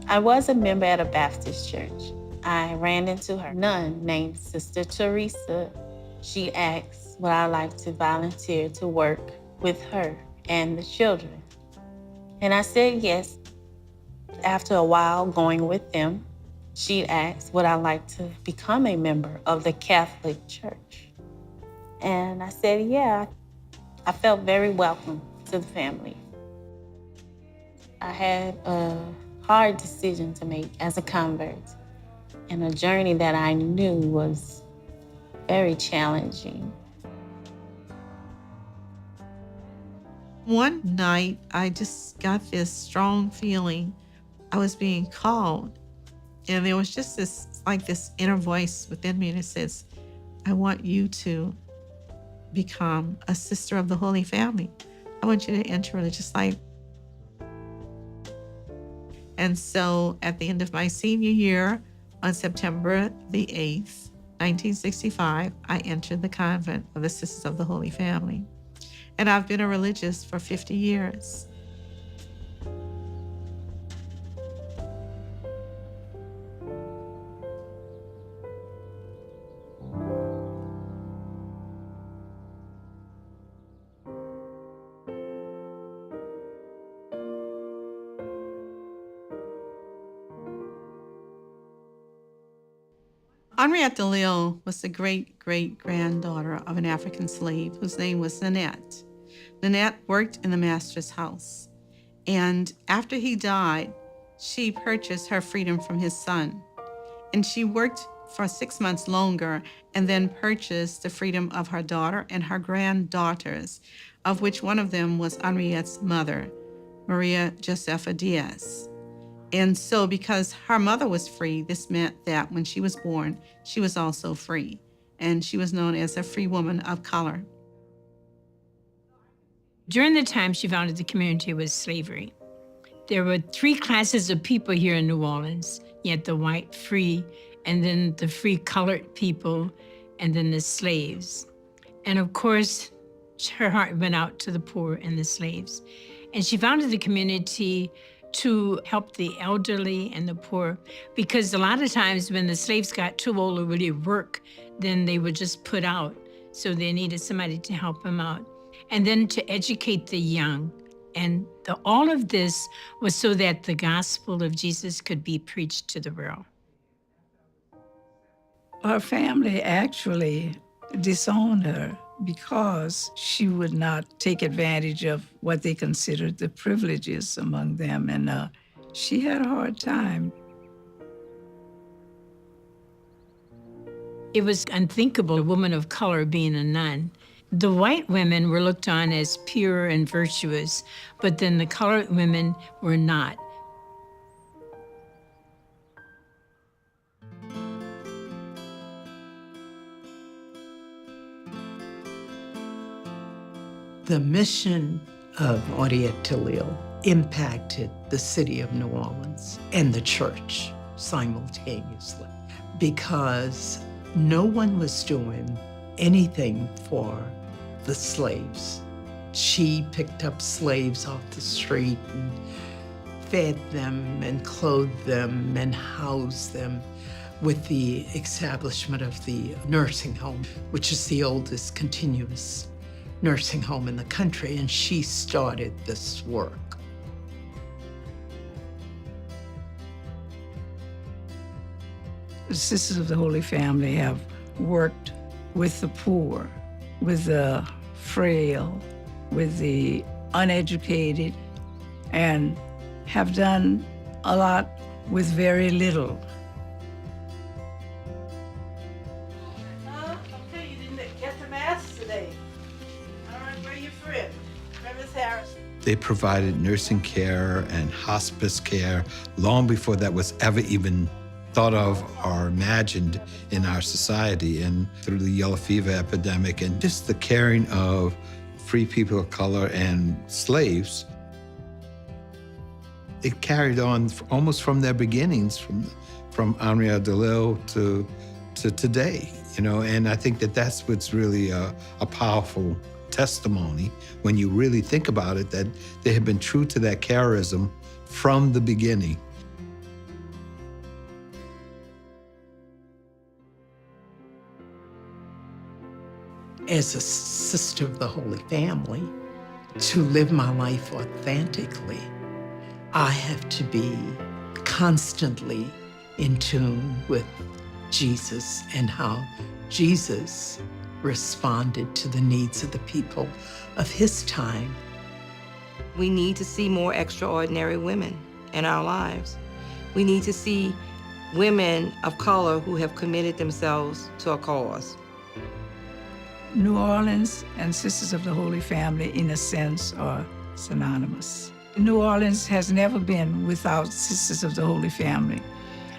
I was a member at a Baptist church. I ran into her nun named Sister Teresa. She asked would I like to volunteer to work with her and the children. And I said yes. After a while going with them, she asked would I like to become a member of the Catholic Church. And I said yeah. I felt very welcome to the family. I had a hard decision to make as a convert and a journey that I knew was very challenging. One night, I just got this strong feeling I was being called. And there was just this inner voice within me that says, I want you to become a sister of the Holy Family. I want you to enter religious life. And so at the end of my senior year, on September the 8th, 1965, I entered the convent of the Sisters of the Holy Family. And I've been a religious for 50 years. Henriette DeLille was the great-great-granddaughter of an African slave whose name was Nanette. Nanette worked in the master's house. And after he died, she purchased her freedom from his son. And she worked for 6 months longer and then purchased the freedom of her daughter and her granddaughters, of which one of them was Henriette's mother, Maria Josefa Diaz. And so because her mother was free, this meant that when she was born, she was also free. And she was known as a free woman of color. During the time she founded the community was slavery. There were 3 classes of people here in New Orleans. You had the white free, and then the free colored people, and then the slaves. And of course, her heart went out to the poor and the slaves. And she founded the community to help the elderly and the poor, because a lot of times when the slaves got too old to really work, then they were just put out. So they needed somebody to help them out. And then to educate the young. And all of this was so that the gospel of Jesus could be preached to the world. Her family actually disowned her because she would not take advantage of what they considered the privileges among them. And she had a hard time. It was unthinkable, a woman of color being a nun. The white women were looked on as pure and virtuous, but then the colored women were not. The mission of Henriette DeLille impacted the city of New Orleans and the church simultaneously, because no one was doing anything for the slaves. She picked up slaves off the street and fed them and clothed them and housed them with the establishment of the nursing home, which is the oldest continuous nursing home in the country, and she started this work. The Sisters of the Holy Family have worked with the poor, with the frail, with the uneducated, and have done a lot with very little. Okay, you didn't get to Mass today. All right, where are you from? Miss Harrison. They provided nursing care and hospice care long before that was ever even thought of or imagined in our society, and through the yellow fever epidemic and just the caring of free people of color and slaves. It carried on almost from their beginnings, from Henriette DeLille to today, you know, and I think that that's what's really a powerful testimony when you really think about it, that they have been true to that charism from the beginning. as a sister of the Holy Family, to live my life authentically, I have to be constantly in tune with Jesus and how Jesus responded to the needs of the people of his time. We need to see more extraordinary women in our lives. We need to see women of color who have committed themselves to a cause. New Orleans and Sisters of the Holy Family, in a sense, are synonymous. New Orleans has never been without Sisters of the Holy Family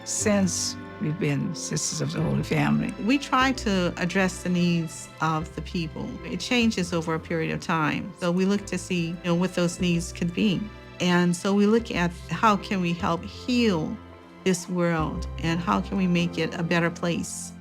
since we've been Sisters of the Holy Family. We try to address the needs of the people. It changes over a period of time. So we look to see, what those needs could be. And so we look at how can we help heal this world and how can we make it a better place